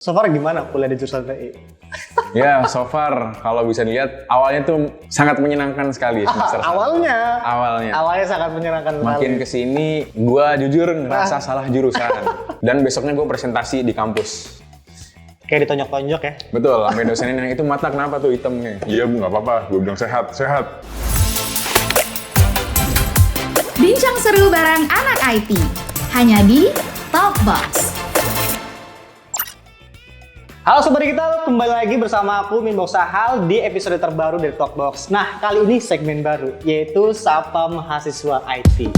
So far gimana kuliah di jurusan TI? Ya, so far kalau bisa dilihat awalnya tuh sangat menyenangkan sekali semester Awalnya sangat menyenangkan sekali. Makin kesini, gue jujur ngerasa salah jurusan. Dan besoknya gue presentasi di kampus. Kayak ditonjok-tonjok ya? Betul, sampai dosennya yang itu mata kenapa tuh hitamnya? Iya bu, nggak apa-apa. Gue bilang sehat. Bincang seru bareng anak IT, hanya di Talkbox. Halo Sobat Digital, kembali lagi bersama aku Min Boksahal di episode terbaru dari Talkbox. Nah, kali ini segmen baru, yaitu Sapa Mahasiswa IT.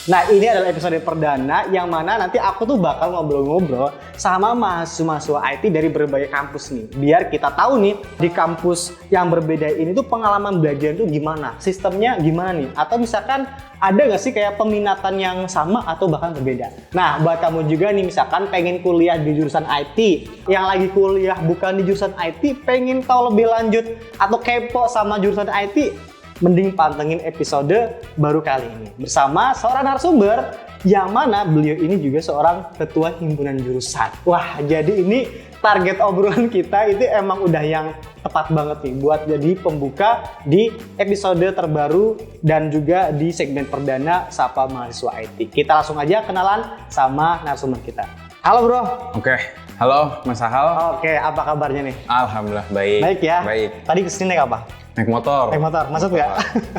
Nah, ini adalah episode perdana yang mana nanti aku tuh bakal ngobrol-ngobrol sama mahasiswa IT dari berbagai kampus nih. Biar kita tahu nih, di kampus yang berbeda ini tuh pengalaman belajar tuh gimana, sistemnya gimana nih. Atau misalkan ada nggak sih kayak peminatan yang sama atau bahkan berbeda. Nah, buat kamu juga nih misalkan pengen kuliah di jurusan IT, yang lagi kuliah bukan di jurusan IT, pengen tahu lebih lanjut atau kepo sama jurusan IT, mending pantengin episode baru kali ini bersama seorang narasumber yang mana beliau ini juga seorang ketua himpunan jurusan. Wah, jadi ini target obrolan kita itu emang udah yang tepat banget nih buat jadi pembuka di episode terbaru dan juga di segmen perdana Sapa Mahasiswa IT. Kita langsung aja kenalan sama narasumber kita. Halo bro. Oke, halo Mas Sahal. Oke, apa kabarnya nih? Alhamdulillah baik. Baik ya? Baik. Tadi kesini naik apa? Naik motor. Naik motor, masuk nggak?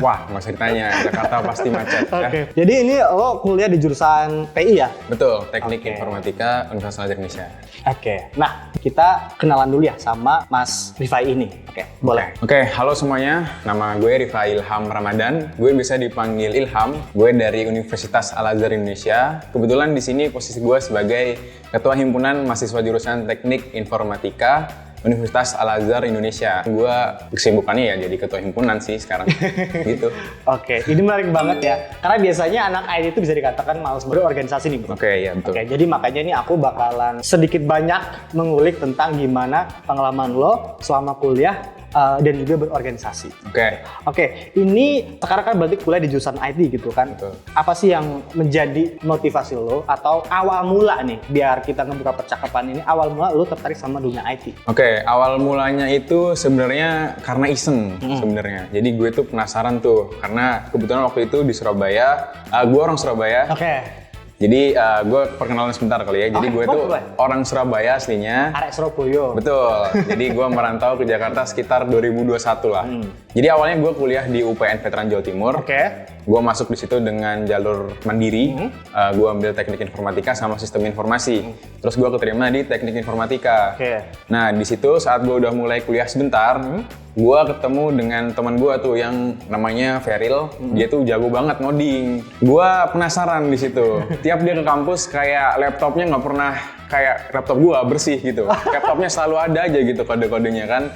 Wah, nggak usah ditanya. Jakarta pasti macet. Oke. Jadi ini lo kuliah di jurusan TI ya? Betul, Teknik Oke. Informatika Universitas Al Azhar Indonesia. Oke. Nah, kita kenalan dulu ya sama Mas Rifai ini. Oke, boleh. Oke, halo semuanya. Nama gue Rifai Ilham Ramadan. Gue bisa dipanggil Ilham. Gue dari Universitas Al Azhar Indonesia. Kebetulan di sini posisi gue sebagai Ketua Himpunan Mahasiswa Jurusan Teknik Informatika Universitas Al Azhar Indonesia. Gue kesibukannya ya jadi ketua himpunan sih sekarang. Gitu. Oke, ini menarik banget ya. Karena biasanya anak IT itu bisa dikatakan malas berorganisasi nih, bro. Oke, ya betul. Oke, jadi makanya nih aku bakalan sedikit banyak mengulik tentang gimana pengalaman lo selama kuliah dan juga berorganisasi. Oke, ini sekarang kan berarti kuliah di jurusan IT gitu kan? Betul. Apa sih yang menjadi motivasi lo atau awal mula nih, biar kita ngebuka percakapan ini, awal mula lo tertarik sama dunia IT? Oke, awal mulanya itu sebenarnya karena iseng sebenarnya. Jadi gue tuh penasaran tuh karena kebetulan waktu itu di Surabaya, gue orang Surabaya. Oke. Jadi gue perkenalan sebentar kali ya. Jadi Oke, gue tuh boleh. orang Surabaya aslinya. Arek Surabaya. Betul. Jadi gue merantau ke Jakarta sekitar 2021 lah. Jadi awalnya gue kuliah di UPN Veteran Jawa Timur. Oke. Gue masuk di situ dengan jalur mandiri. Gue ambil teknik informatika sama sistem informasi. Terus gue keterima di teknik informatika. Oke. Nah di situ saat gue udah mulai kuliah sebentar, gue ketemu dengan teman gue tuh yang namanya Feril. Dia tuh jago banget ngoding. Gue penasaran di situ. Tiap dia ke kampus kayak laptopnya nggak pernah kayak laptop gue bersih gitu. Laptopnya selalu ada aja gitu kode-kodenya kan.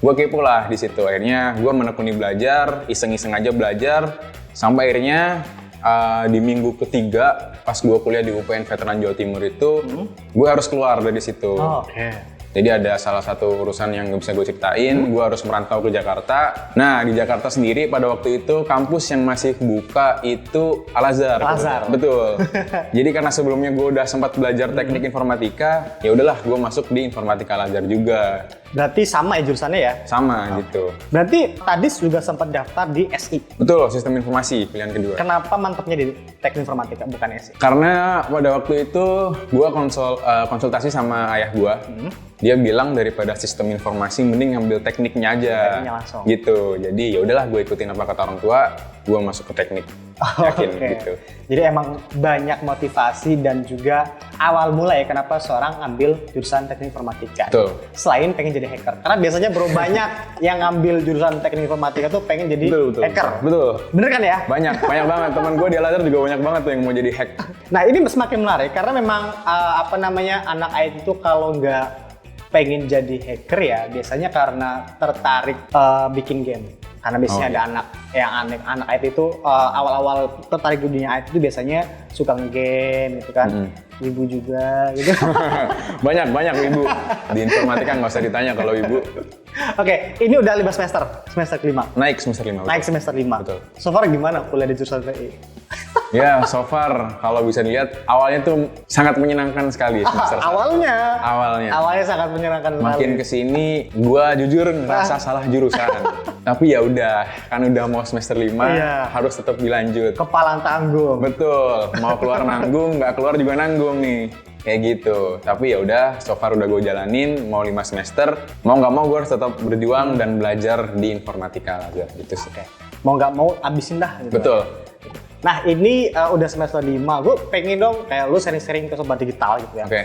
Gue kepo lah di situ. Akhirnya gue menekuni belajar, iseng-iseng aja belajar. Sampai akhirnya di minggu ketiga pas gue kuliah di UPN Veteran Jawa Timur itu, gue harus keluar dari situ. Oh, oke. Jadi ada salah satu urusan yang nggak bisa gue ceritain, gue harus merantau ke Jakarta. Nah di Jakarta sendiri pada waktu itu kampus yang masih buka itu Al Azhar. Al Azhar. Betul. Jadi karena sebelumnya gue udah sempat belajar teknik informatika, ya udahlah gue masuk di informatika Al Azhar juga. Berarti sama ya jurusannya ya? Sama gitu. Berarti tadi juga sempat daftar di SI. Betul, sistem informasi pilihan kedua. Kenapa mantapnya di teknik informatika bukan SI? Karena pada waktu itu gue konsultasi sama ayah gue. Dia bilang daripada sistem informasi mending ngambil tekniknya aja. Tekniknya langsung. Gitu. Jadi ya udahlah gue ikutin apa kata orang tua, gue masuk ke teknik. Yakin Oke. gitu. Jadi emang banyak motivasi dan juga awal mula ya kenapa seorang ambil jurusan teknik informatika. Betul. Selain pengen jadi hacker. Karena biasanya bro banyak yang ngambil jurusan teknik informatika tuh pengen jadi hacker. Betul. Bener kan ya? Banyak banget. Teman gue di Al Azhar juga banyak banget tuh yang mau jadi hack. Nah ini semakin menarik karena memang anak IT itu kalau nggak pengen jadi hacker ya biasanya karena tertarik bikin game. Karena biasanya ada anak IT itu awal-awal tertarik di dunia IT itu biasanya suka nge-game gitu kan. Ibu juga gitu. banyak ibu. Di informatika nggak usah ditanya kalau ibu. Oke, ini udah 5 semester kelima. Naik semester 5. Naik semester 5. Betul. So far gimana kuliah di jurusan TI? Ya, so far kalau bisa dilihat awalnya tuh sangat menyenangkan sekali semester satu. Awalnya sangat menyenangkan sekali. Makin kesini, gua jujur ngerasa salah jurusan. Tapi ya udah, kan udah mau semester 5, Iya. harus tetap dilanjut. Kepalang tanggung. Betul, mau keluar nanggung, nggak keluar juga nanggung nih. Kayak gitu. Tapi ya udah, so far udah gue jalanin, mau 5 semester. Mau nggak mau gue harus tetap berjuang dan belajar di informatika lah, gitu sih. Oke. Mau nggak mau abisin dah. Gitu. Betul. Nah ini udah semester 5, gue pengen dong kayak lu sering-sering ke Sobat Digital gitu ya. Oke.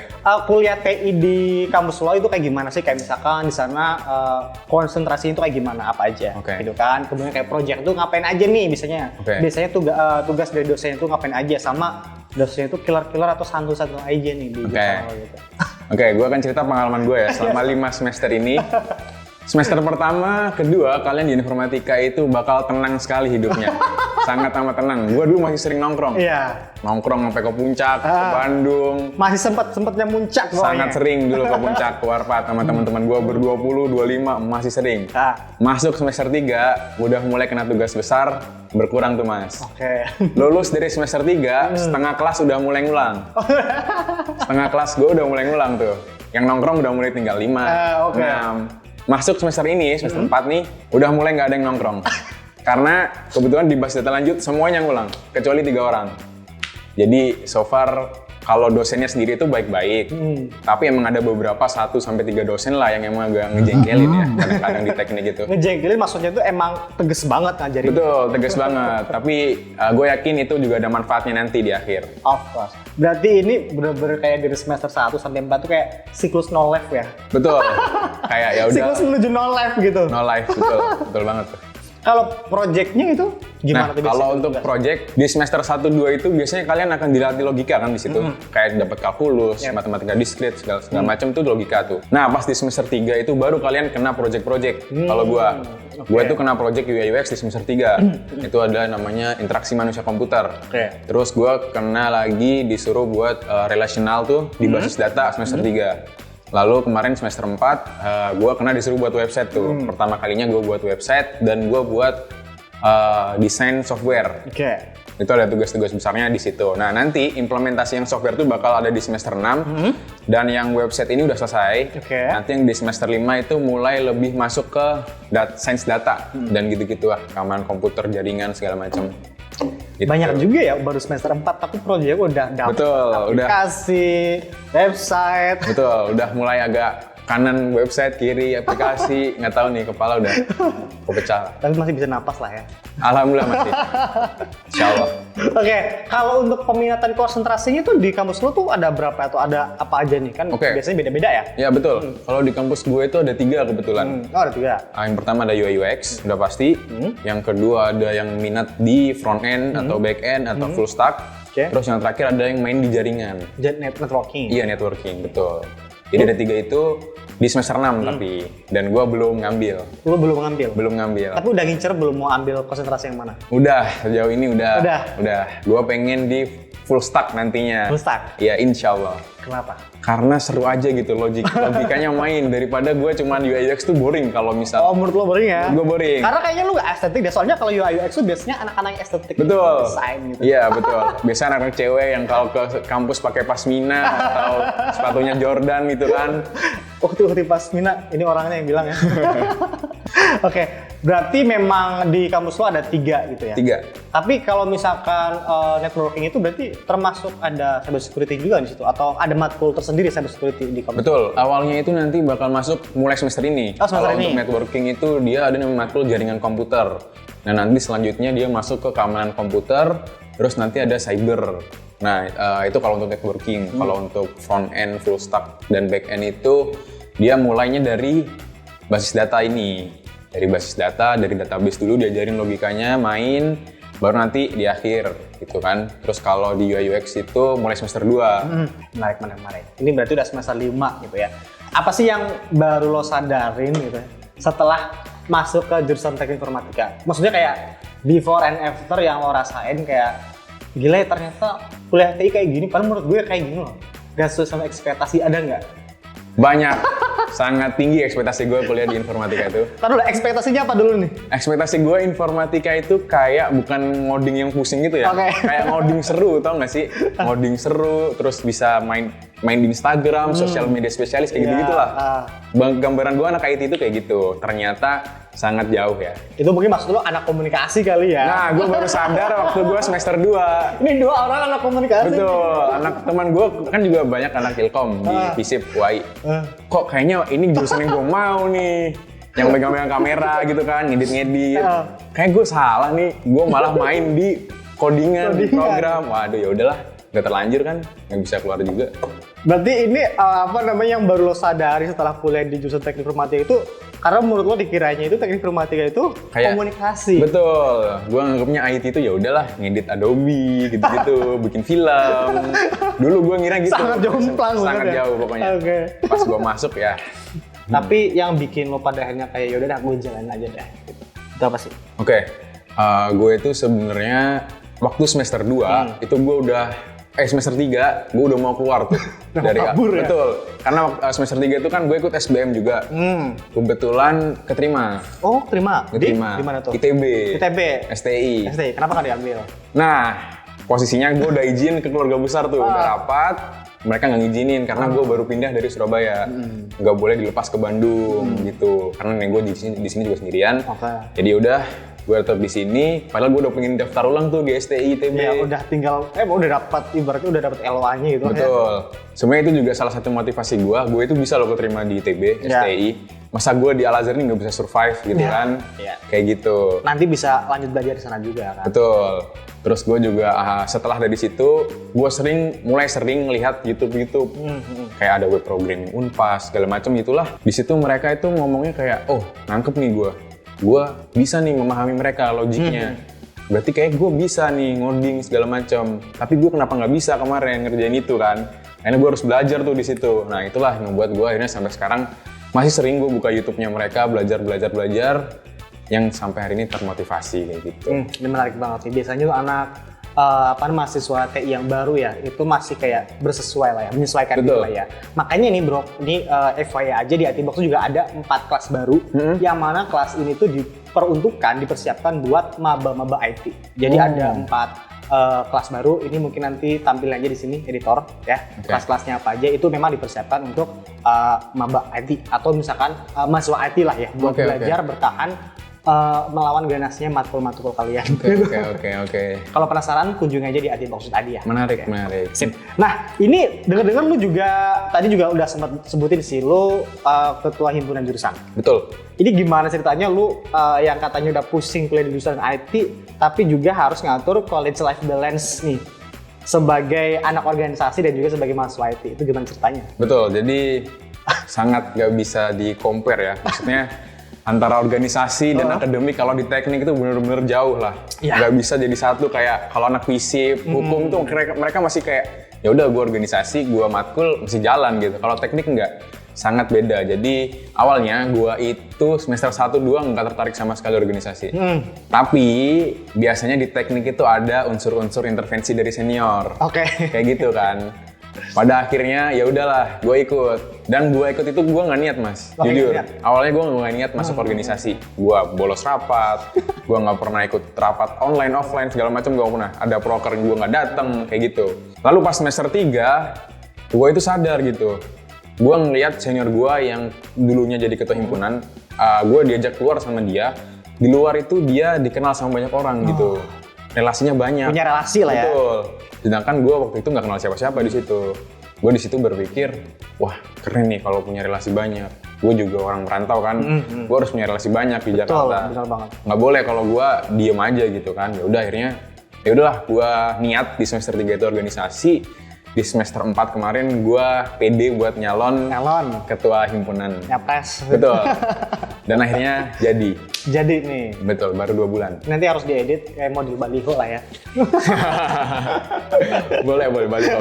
Kuliah TI di kampus lo itu kayak gimana sih? Kayak misalkan di sana konsentrasi itu kayak gimana, apa aja Oke. gitu kan. Kemudian kayak project itu ngapain aja nih biasanya. Oke. Biasanya tugas dari dosen itu ngapain aja, sama dosennya itu killer-killer atau santu-santu aja nih di Oke. jurusan lo gitu. Oke, gue akan cerita pengalaman gue ya selama 5 semester ini. Semester pertama, kedua, kalian di informatika itu bakal tenang sekali hidupnya. Sangat amat tenang. Gue dulu masih sering nongkrong. Iya. Nongkrong sampai ke puncak, ke Bandung. Masih sempetnya muncak pokoknya. Sangat sering dulu ke puncak, ke Warpat sama teman-teman gue ber-20, 25, masih sering. Masuk semester 3, udah mulai kena tugas besar, berkurang tuh mas. Oke. Lulus dari semester 3, setengah kelas udah mulai ngulang. Setengah kelas gue udah mulai ngulang tuh. Yang nongkrong udah mulai tinggal 5, Oke. 6. Masuk semester ini, semester 4 nih, udah mulai nggak ada yang nongkrong. Karena kebetulan di basis data lanjut semuanya ngulang, kecuali 3 orang. Jadi so far kalau dosennya sendiri itu baik-baik, tapi emang ada beberapa 1-3 dosen lah yang emang agak ngejengkelin ya, kadang-kadang di teknik gitu. Ngejengkelin maksudnya itu emang tegas banget ngajarin. Betul, tegas banget. Tapi gue yakin itu juga ada manfaatnya nanti di akhir. Of course. Berarti ini bener-bener kayak dari semester 1 sampai 4 tuh kayak siklus no life ya? Betul. Kayak ya udah. Siklus menuju no life gitu. No life, betul, betul banget tuh. Kalau projectnya itu gimana tuh biasanya? Kalau untuk project di semester 1-2 itu biasanya kalian akan dilatih logika kan di situ. Kayak dapat kalkulus, matematika diskrit, segala macam tuh logika tuh. Nah, pas di semester 3 itu baru kalian kena project-project. Kalau gua itu kena project UI UX di semester 3. Itu ada namanya interaksi manusia komputer. Terus gua kena lagi disuruh buat relational tuh di basis data semester 3. Lalu kemarin semester 4, gue kena disuruh buat website tuh. Pertama kalinya gue buat website dan gue buat desain software. Itu ada tugas-tugas besarnya di situ. Nah nanti implementasi yang software tuh bakal ada di semester 6 dan yang website ini udah selesai. Nanti yang di semester 5 itu mulai lebih masuk ke science data dan gitu-gitu lah. Keamanan komputer, jaringan, segala macam. Gitu. Banyak juga ya baru semester 4 tapi proyeknya udah dapet aplikasi, website. Betul, udah mulai agak kanan website, kiri aplikasi, nggak tahu nih kepala udah kepecah. Tapi masih bisa napas lah ya. Alhamdulillah masih. Insya Allah. Oke, kalau untuk peminatan konsentrasinya tuh di kampus lo tuh ada berapa atau ada apa aja nih? Kan biasanya beda-beda ya? Ya betul. Kalau di kampus gue itu ada 3 kebetulan. Oh ada 3. Yang pertama ada UI UX, udah pasti. Yang kedua ada yang minat di front end atau back end atau full stack. Terus yang terakhir ada yang main di jaringan. Networking. Iya networking, betul. Jadi ada 3 itu di semester 6 tapi, dan gue belum ngambil. Lu belum ngambil? Belum ngambil. Tapi udah ngincer belum mau ambil konsentrasi yang mana? Udah, sejauh ini udah. Gue pengen di full stack nantinya. Full stack? Ya insya Allah. Kenapa? Karena seru aja gitu logikanya main daripada gue cuman UI UX tuh boring kalau misal. Oh menurut lo boring ya? Gue boring. Karena kayaknya lu gak estetik deh, soalnya kalau UI UX tuh biasanya anak-anak estetik. Betul. Desain gitu. Iya betul. Biasanya anak-anak cewek yang kalau ke kampus pakai pasmina atau sepatunya Jordan gitu kan. Waktu pasmina, ini orangnya yang bilang ya. Oke, berarti memang di kampus lo ada 3 gitu ya? 3. Tapi kalau misalkan networking itu berarti termasuk ada cyber security juga di situ? Atau ada matkul tersendiri cyber security di kampus? Betul, awalnya itu nanti bakal masuk mulai semester ini. Kalau untuk networking itu dia ada namanya matkul jaringan komputer. Nah nanti selanjutnya dia masuk ke keamanan komputer, terus nanti ada cyber. Nah itu kalau untuk networking. Kalau untuk front end, full stack, dan back end itu dia mulainya dari basis data ini. Dari basis data, dari database dulu diajarin logikanya, main, baru nanti di akhir gitu kan. Terus kalau di UI UX itu mulai semester 2. Menarik. Ini berarti udah semester 5 gitu ya. Apa sih yang baru lo sadarin gitu ya, setelah masuk ke jurusan teknik informatika? Maksudnya kayak before and after yang lo rasain kayak, gila ya ternyata kuliah TI kayak gini, padahal menurut gue kayak gini loh. Gak sesuai sama ekspektasi, ada nggak? Banyak. Sangat tinggi ekspektasi gue kuliah di informatika itu. Ntar dulu, ekspektasinya apa dulu nih? Ekspektasi gue informatika itu kayak bukan ngoding yang pusing gitu ya. Oke. Kayak ngoding seru, tau gak sih? Ngoding seru, terus bisa main di Instagram, sosial media spesialis kayak gitu-gitu lah. Gambaran gue anak IT itu kayak gitu. Ternyata sangat jauh ya. Itu mungkin maksud lo anak komunikasi kali ya? Nah, gue baru sadar waktu gue semester 2. Ini 2 orang anak komunikasi. Betul, anak teman gue kan juga banyak anak Ilkom di FISIP, UI. Kok kayaknya ini jurusan yang gue mau nih, yang megang-megang kamera gitu kan, ngedit-ngedit. Kayak gue salah nih, gue malah main di codingan, program. Waduh, ya udahlah, nggak terlanjur kan, nggak bisa keluar juga. Berarti ini apa namanya yang baru lo sadari setelah kuliah di jurusan teknik informatika itu, karena menurut lo dikiranya itu teknik informatika itu Kayak, komunikasi. Betul, gue nganggapnya IT itu ya udahlah ngedit Adobe gitu-gitu, bikin film. Dulu gue ngira gitu. Sangat jomplang sangat banget ya? jauh pokoknya. Oke. Pas gue masuk ya. Tapi yang bikin lo pada akhirnya kayak yaudah dah gue jalanin aja deh. Gitu. Itu apa sih? Oke, gue itu sebenarnya waktu semester 2 itu gue udah semester 3 gue udah mau keluar tuh dari kabur ya? Betul. Karena semester 3 itu kan gue ikut SBM juga. Kebetulan keterima. Oh, terima. Keterima. Di mana tuh? ITB. ITB. STI. STI. Kenapa nggak diambil? Nah, posisinya gue udah izin ke keluarga besar tuh, udah rapat. Mereka nggak ngizinin karena gue baru pindah dari Surabaya. Nggak boleh dilepas ke Bandung gitu. Karena gue di sini juga sendirian. Oke. Jadi udah gue tetap di sini. Padahal gue udah pengen daftar ulang tuh di STI ITB. Ya udah tinggal, udah dapat ibaratnya udah dapat LOA-nya gitu. Betul. Sebenarnya itu juga salah satu motivasi gue. Gue itu bisa loh keterima di ITB, STI. Masa gue di Al-Azhar ini nggak bisa survive gitu kan? Kayak gitu. Nanti bisa lanjut belajar di sana juga kan? Betul. Terus gue juga setelah dari situ, gue mulai sering lihat YouTube. Kayak ada web programming Unpas, segala macam itulah. Di situ mereka itu ngomongnya kayak, oh nangkep nih gue bisa nih memahami mereka logiknya. Berarti kayak gue bisa nih ngoding segala macam. Tapi gue kenapa nggak bisa kemarin ngerjain itu kan? Akhirnya gue harus belajar tuh di situ. Nah itulah yang membuat gue akhirnya sampai sekarang masih sering gue buka YouTube-nya mereka, belajar, yang sampai hari ini termotivasi kayak gitu. Ini menarik banget nih. Biasanya tuh anak mahasiswa TI yang baru ya, itu masih kayak bersesuai lah ya, menyesuaikan diri lah ya. Makanya nih bro, ini FYI aja di IT Box juga ada 4 kelas baru, yang mana kelas ini tuh dipersiapkan buat maba-maba IT. Jadi ada 4 kelas baru, ini mungkin nanti tampil aja di sini editor ya. Kelas-kelasnya apa aja itu memang dipersiapkan untuk maba IT atau misalkan mahasiswa IT lah ya, buat belajar bertahan melawan ganasnya matkul-matkul kalian. Oke. Kalau penasaran kunjungi aja di IT Box tadi ya. Menarik. Sip. Nah, ini dengar-dengar lu juga tadi juga udah sempat sebutin sih lu ketua himpunan jurusan. Betul. Ini gimana ceritanya lu yang katanya udah pusing kuliah di jurusan IT tapi juga harus ngatur college life balance nih sebagai anak organisasi dan juga sebagai mahasiswa IT. Itu gimana ceritanya? Betul. Jadi sangat gak bisa di-compare ya. Maksudnya antara organisasi dan akademik kalau di teknik itu benar-benar jauh lah. Nggak bisa jadi satu kayak kalau anak FISIP, hukum tuh mereka masih kayak ya udah gue organisasi, gue matkul masih jalan gitu. Kalau teknik nggak, sangat beda. Jadi awalnya gue itu semester 1-2 nggak tertarik sama sekali organisasi. Tapi biasanya di teknik itu ada unsur-unsur intervensi dari senior. Kayak gitu kan. Pada akhirnya ya udahlah, gue ikut. Dan gue ikut itu gue nggak niat mas, jujur. Awalnya gue nggak niat masuk organisasi. Gue bolos rapat, gue nggak pernah ikut rapat online, offline segala macam gue pernah. Ada proker gue nggak datang kayak gitu. Lalu pas semester 3, gue itu sadar gitu. Gue ngeliat senior gue yang dulunya jadi ketua himpunan, gue diajak keluar sama dia. Di luar itu dia dikenal sama banyak orang gitu. Relasinya banyak. Punya relasi lah ya. Betul. Sedangkan gue waktu itu nggak kenal siapa-siapa di situ. Gue di situ berpikir, wah keren nih kalau punya relasi banyak. Gue juga orang merantau kan, gue harus punya relasi banyak di Jakarta. Betul banget. Nggak boleh kalau gue diem aja gitu kan. Ya udah akhirnya, ya udahlah gue niat di semester 3 itu organisasi. Di semester 4 kemarin gue pede buat nyalon ketua himpunan. Nyapres. Betul. Dan akhirnya jadi. Jadi nih. Betul, baru 2 bulan. Nanti harus diedit kayak model baliho lah ya. boleh baliho.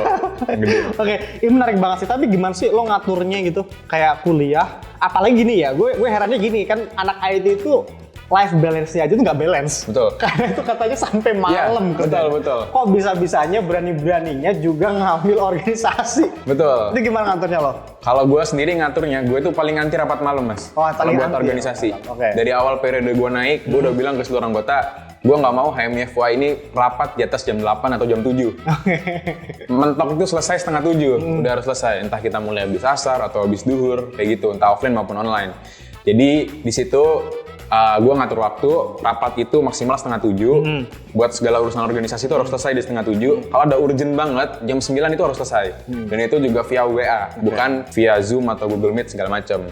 Oke, ini menarik banget sih. Tapi gimana sih lo ngaturnya gitu? Kayak kuliah, apalagi gini ya, gue herannya gini kan anak IT itu life balance-nya aja tuh nggak balance. Betul. Karena itu katanya sampai malam. Iya, betul. Kok bisa-bisanya berani-beraninya juga ngambil organisasi? Betul. Itu gimana ngaturnya lo? Kalau gue sendiri ngaturnya, gue tuh paling anti rapat malam, Mas. Oh, kalau paling buat anti organisasi. rapat malam. Oke. Dari awal periode gue naik, gue udah bilang ke seluruh anggota, gue nggak mau HMFY ini rapat di atas jam 8 atau jam 7. Mentok itu selesai setengah 7, udah harus selesai. Entah kita mulai habis asar atau habis duhur, kayak gitu. Entah offline maupun online. Jadi di situ gue ngatur waktu, rapat itu maksimal setengah 7. Buat segala urusan organisasi itu harus selesai di setengah 7. Kalau ada urgent banget, jam 9 itu harus selesai. Dan itu juga via WA, bukan via Zoom atau Google Meet segala macam.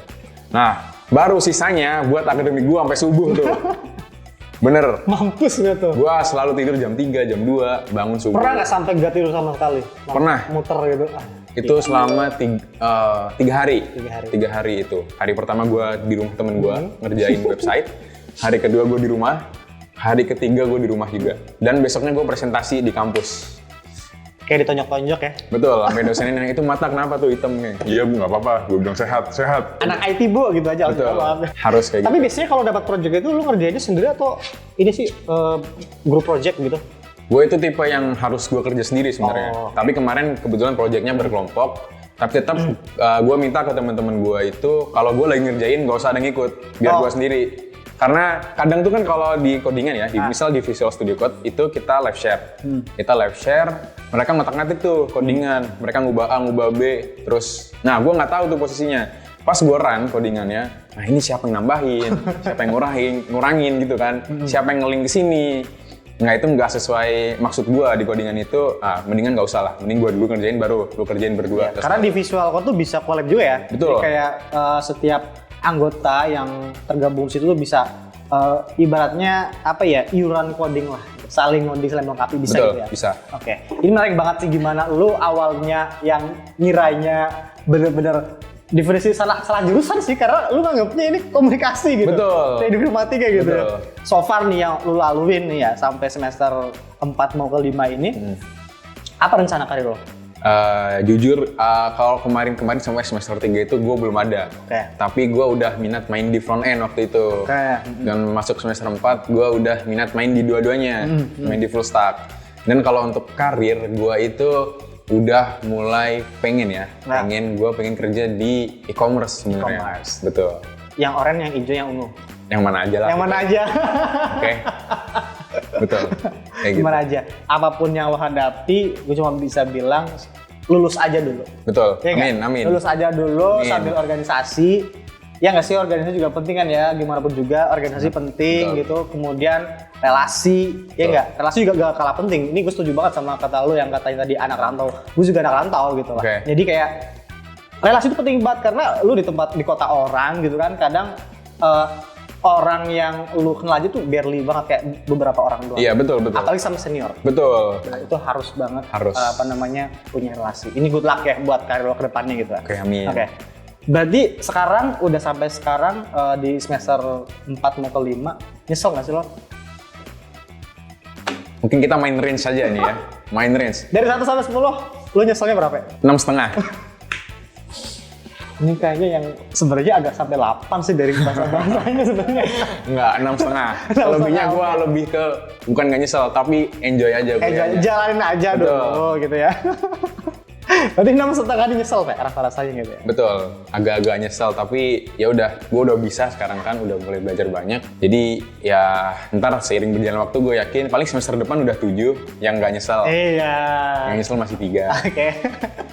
Nah, baru sisanya buat akademik gue sampai subuh tuh. Bener. Mampus gitu. Gue selalu tidur jam 3, jam 2, bangun subuh. Pernah nggak sampai gak tidur sama sekali? Pernah. Muter gitu. Itu selama 3 hari. 3 hari. 3 hari itu. Hari pertama gue di rumah temen gue ngerjain website. Hari kedua gue di rumah. Hari ketiga gue di rumah juga. Dan besoknya gue presentasi di kampus. Kayak ditonjok-tonjok ya. Betul, sampai dosennya nanya, itu mata kenapa tuh hitam nih? Iya bu, nggak apa-apa. Gue bilang sehat. Anak IT bu gitu aja. Betul, harus kayak Tapi gitu. biasanya kalau dapat project itu lu ngerjainnya sendiri atau ini sih grup project gitu? Gue itu tipe yang harus gue kerja sendiri sebenarnya. Oh. Tapi kemarin kebetulan proyeknya berkelompok. Tapi tetap gue minta ke teman-teman gue itu kalau gue lagi ngerjain nggak usah ada yang ikut, biar gue sendiri. Karena kadang tuh kan kalau di codingan ya, misal di Visual Studio Code itu kita live share. Kita live share, mereka ngotak-ngatik tuh codingan, mereka ngubah A, ngubah B, terus. Nah, gue nggak tahu tuh posisinya. Pas gue run codingannya, nah ini siapa yang nambahin, siapa yang ngurangin gitu kan, siapa yang nge-link ke sini. Nggak, itu nggak sesuai maksud gue di codingan itu, mendingan nggak usah lah, mending gue dulu kerjain baru lu kerjain berdua. Karena di Visual Code tuh bisa collab juga ya. Betul. Jadi kayak setiap anggota yang tergabung situ tuh bisa ibaratnya apa ya, iuran coding lah, saling ngoding, saling melengkapi, bisa Betul, gitu ya. bisa. Oke, ini menarik banget sih gimana lu awalnya yang ngiranya bener-bener definisi salah jurusan sih, karena lu nganggapnya ini komunikasi gitu. Betul. Kayak di informatika gitu ya. Betul. So far nih yang lu laluin nih ya sampai semester 4 mau ke 5 ini, apa rencana karir lo? Jujur, kalau kemarin sampai semester 3 itu gue belum ada. Oke. Tapi gue udah minat main di front end waktu itu. Oke. Dan masuk semester 4, gue udah minat main di dua-duanya, main di full stack. Dan kalau untuk karir, gue itu udah mulai pengen ya, gue pengen kerja di e-commerce sebenarnya. E-commerce. Betul. Yang oranye, yang hijau, yang ungu. Yang mana aja lah. Yang mana aja. Oke. Betul. Kayak gitu. Gimana aja. Apapun yang lo hadapi, gue cuma bisa bilang lulus aja dulu. Betul. Ya nggak? Amin. Lulus aja dulu Amin. sambil organisasi. Ya nggak sih, organisasi juga penting kan ya, gimana pun juga organisasi penting. Betul. Gitu. Kemudian relasi, ya nggak? Relasi juga gak kalah penting. Ini gue setuju banget sama kata lo yang katanya tadi anak rantau. Gue juga anak rantau gitu lah. Oke. Jadi kayak relasi itu penting banget karena lu di kota orang gitu kan, kadang orang yang lu kenal aja tuh barely banget, kayak beberapa orang doang. Iya, betul. Apalagi sama senior. Betul. Nah, itu harus banget Harus. punya relasi. Ini good luck ya buat karir lo ke depannya gitu. Oke, amin. Oke. Berarti sekarang udah sampai sekarang di semester 4 mau ke 5, nyesel nggak sih lo? Mungkin kita main range aja nih ya. Main range. Dari 1 sampai 10, lo nyeselnya berapa? 6,5. Ini kayaknya yang sebenarnya agak sampai 8 sih dari bahasa-bahasanya sebenarnya. Enggak, 6,5. Lebihnya gue lebih ke bukan nggak nyesel, tapi enjoy aja. Jalanin aja Betul. dulu gitu ya. Berarti 6,5 nyesel Pak, rasa-rasanya gitu ya. Betul, agak-agak nyesel, tapi ya udah, gue udah bisa sekarang kan, udah mulai belajar banyak. Jadi ya ntar seiring berjalan waktu gue yakin paling semester depan udah 7 yang nggak nyesel. Iya. Yang nyesel masih 3. Oke.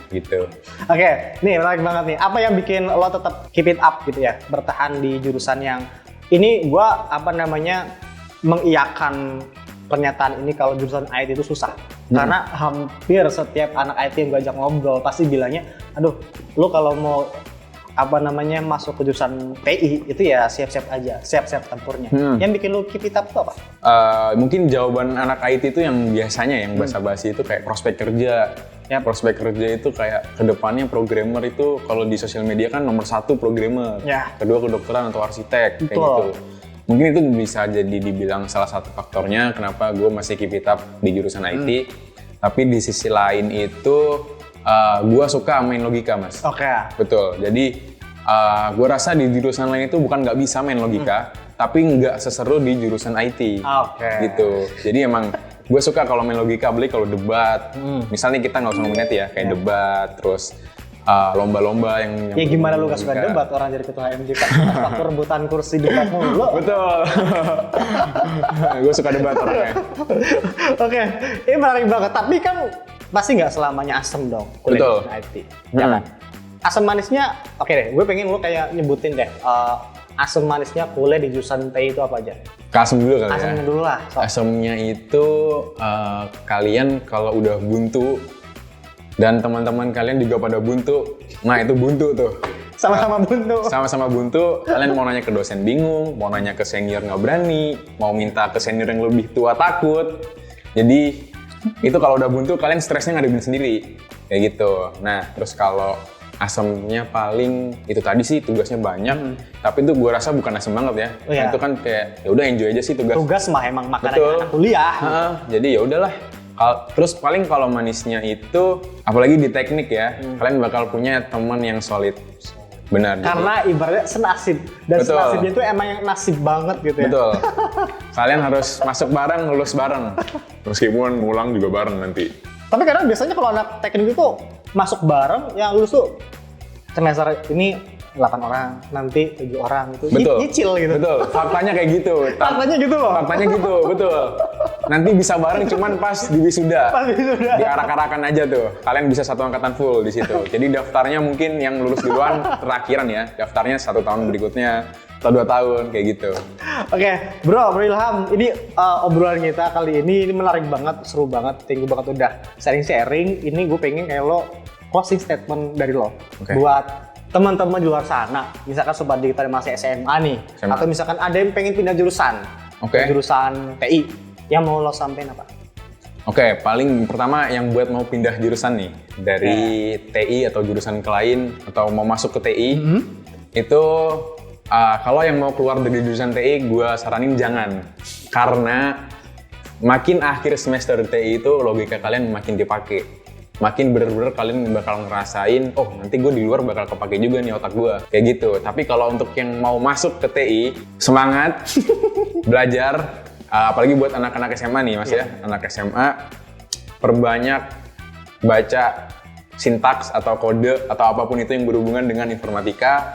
Gitu. Oke, nih menarik banget nih. Apa yang bikin lo tetap keep it up gitu ya, bertahan di jurusan yang ini? Gua mengiyakan pernyataan ini kalau jurusan IT itu susah. Karena hampir setiap anak IT yang gue ajak ngobrol pasti bilangnya, aduh, lo kalau mau masuk ke jurusan TI itu ya siap-siap aja, siap-siap tempurnya. Yang bikin lo keep it up itu apa? Mungkin jawaban anak IT itu yang biasanya yang basa-basi itu kayak prospek kerja. Ya, prospek kerja itu kayak kedepannya programmer itu kalau di sosial media kan nomor 1 programmer, kedua kedokteran atau arsitek. Kayak gitu. Mungkin itu bisa jadi dibilang salah satu faktornya kenapa gue masih keep it up di jurusan IT. Tapi di sisi lain itu gue suka main logika, Mas. Oke. Betul. Jadi gue rasa di jurusan lain itu bukan nggak bisa main logika, tapi nggak seseru di jurusan IT. Oke. Gitu. Jadi emang gue suka kalau main logika, apalagi kalau debat. Misalnya kita nggak usah ngomongin IT ya, kayak debat, terus lomba-lomba yang Ya gimana lu gak suka debat, orang jadi ketua MJ kan waktu rebutan kursi debat mulu. Betul. Gue suka debat orangnya. Oke, ini menarik banget. Tapi kan pasti nggak selamanya asem dong kuliah Betul. di IT. Ya kan? Asem manisnya, oke deh. Gue pengen lu kayak nyebutin deh. Asem manisnya kuliah di jurusan TI itu apa aja? Asem dulu kali ya. Asemnya dulu lah. Asemnya itu kalian kalau udah buntu dan teman-teman kalian juga pada buntu, nah itu buntu tuh. Sama-sama buntu. Sama-sama buntu, kalian mau nanya ke dosen bingung, mau nanya ke senior nggak berani, mau minta ke senior yang lebih tua takut. Jadi itu kalau udah buntu kalian stresnya ngadepin sendiri, kayak gitu. Nah terus kalau asemnya paling itu tadi sih tugasnya banyak, tapi itu gue rasa bukan asem banget ya. Oh, iya. Itu kan kayak ya udah enjoy aja sih tugas. Tugas mah emang makanan Betul. anak kuliah. Jadi ya udahlah. Terus paling kalau manisnya itu, apalagi di teknik ya, kalian bakal punya teman yang solid. Benar. Karena ibaratnya senasib. Dan Betul. senasibnya itu emang yang nasib banget gitu ya. Betul. Kalian harus masuk bareng, lulus bareng. Meskipun ngulang juga bareng nanti. Tapi kadang biasanya kalau anak teknik itu masuk bareng, yang lulus tuh semester ini 8 orang, nanti 7 orang itu Betul. nyicil gitu. Betul. Faktanya kayak gitu. Faktanya gitu loh. Faktanya gitu, betul. Nanti bisa bareng cuman pas di wisuda. Pas wisuda. Diarak-arakan aja tuh. Kalian bisa satu angkatan full di situ. Jadi daftarnya mungkin yang lulus duluan terakhiran ya. Daftarnya 1 tahun berikutnya atau 2 tahun kayak gitu. Oke, Bro Ilham, ini obrolan kita kali ini menarik banget, seru banget, thank you banget udah sharing-sharing. Ini gue pengen kayak lo closing statement dari lo buat teman-teman di luar sana, misalkan sobat digital yang masih SMA nih, atau misalkan ada yang pengen pindah jurusan, jurusan TI, yang mau lo sampein apa? Oke, paling pertama yang buat mau pindah jurusan nih dari TI atau jurusan ke lain atau mau masuk ke TI, itu kalau yang mau keluar dari jurusan TI, gue saranin jangan, karena makin akhir semester TI itu logika kalian makin dipakai. Makin bener-bener kalian bakal ngerasain, oh nanti gue di luar bakal kepake juga nih otak gue, kayak gitu. Tapi kalau untuk yang mau masuk ke TI, semangat, belajar, apalagi buat anak-anak SMA nih mas ya, anak SMA, perbanyak baca sintaks atau kode atau apapun itu yang berhubungan dengan informatika.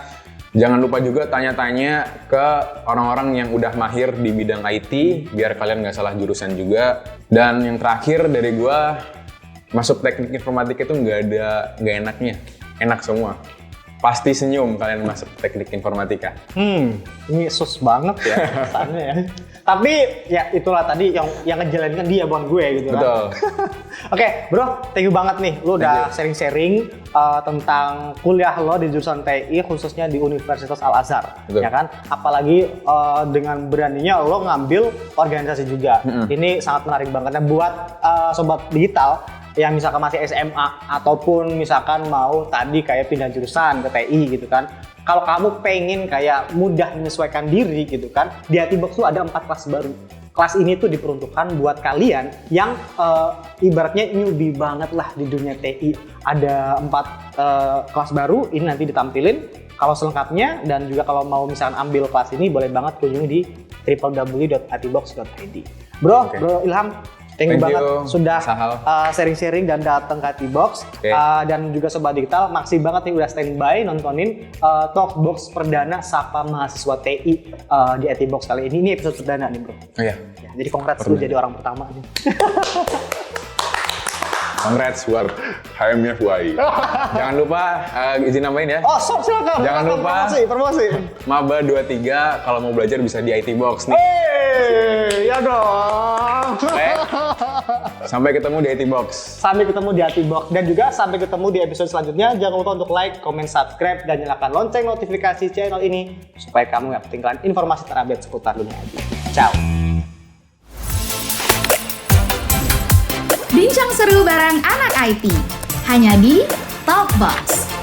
Jangan lupa juga tanya-tanya ke orang-orang yang udah mahir di bidang IT, biar kalian nggak salah jurusan juga. Dan yang terakhir dari gue, masuk teknik informatika itu nggak enaknya, enak semua. Pasti senyum kalian masuk teknik informatika. Ini sus banget ya kesannya ya. Tapi ya itulah tadi yang ngejalankan dia bukan gue gitu kan. Betul. Oke, Bro, thank you banget nih. Lo udah sharing-sharing tentang kuliah lo di jurusan TI khususnya di Universitas Al-Azhar. Betul. Ya kan? Apalagi dengan beraninya lo ngambil organisasi juga. Ini sangat menarik banget. Dan buat sobat digital yang misalkan masih SMA ataupun misalkan mau tadi kayak pindah jurusan ke TI gitu kan. Kalau kamu pengen kayak mudah menyesuaikan diri gitu kan, di ATBox tuh ada 4 kelas baru. Kelas ini tuh diperuntukkan buat kalian yang ibaratnya newbie banget lah di dunia TI. Ada 4 kelas baru, ini nanti ditampilin. Kalau selengkapnya dan juga kalau mau misalkan ambil kelas ini boleh banget kunjungi di www.atbox.id. Bro Ilham, thank you banget sudah sharing-sharing dan datang ke ATBox. Dan juga sobat digital, makasih banget nih udah standby nontonin Talkbox perdana Sapa Mahasiswa TI di ATBox kali ini. Ini episode perdana nih, Bro. Oh iya. Ya, jadi congrats lu jadi orang pertama nih. Congrats buat HM-nya FUAI. Jangan lupa izin nambahin ya. Oh, silakan. Jangan lupa promosi. Maba 23 kalau mau belajar bisa di ATBox nih. Ya dong. Sampai ketemu di ATBox. Sampai ketemu di ATBox dan juga sampai ketemu di episode selanjutnya. Jangan lupa untuk like, comment, subscribe dan nyalakan lonceng notifikasi channel ini supaya kamu gak ketinggalan informasi terupdate seputar dunia IT. Ciao. Bincang seru bareng anak IT hanya di Talkbox.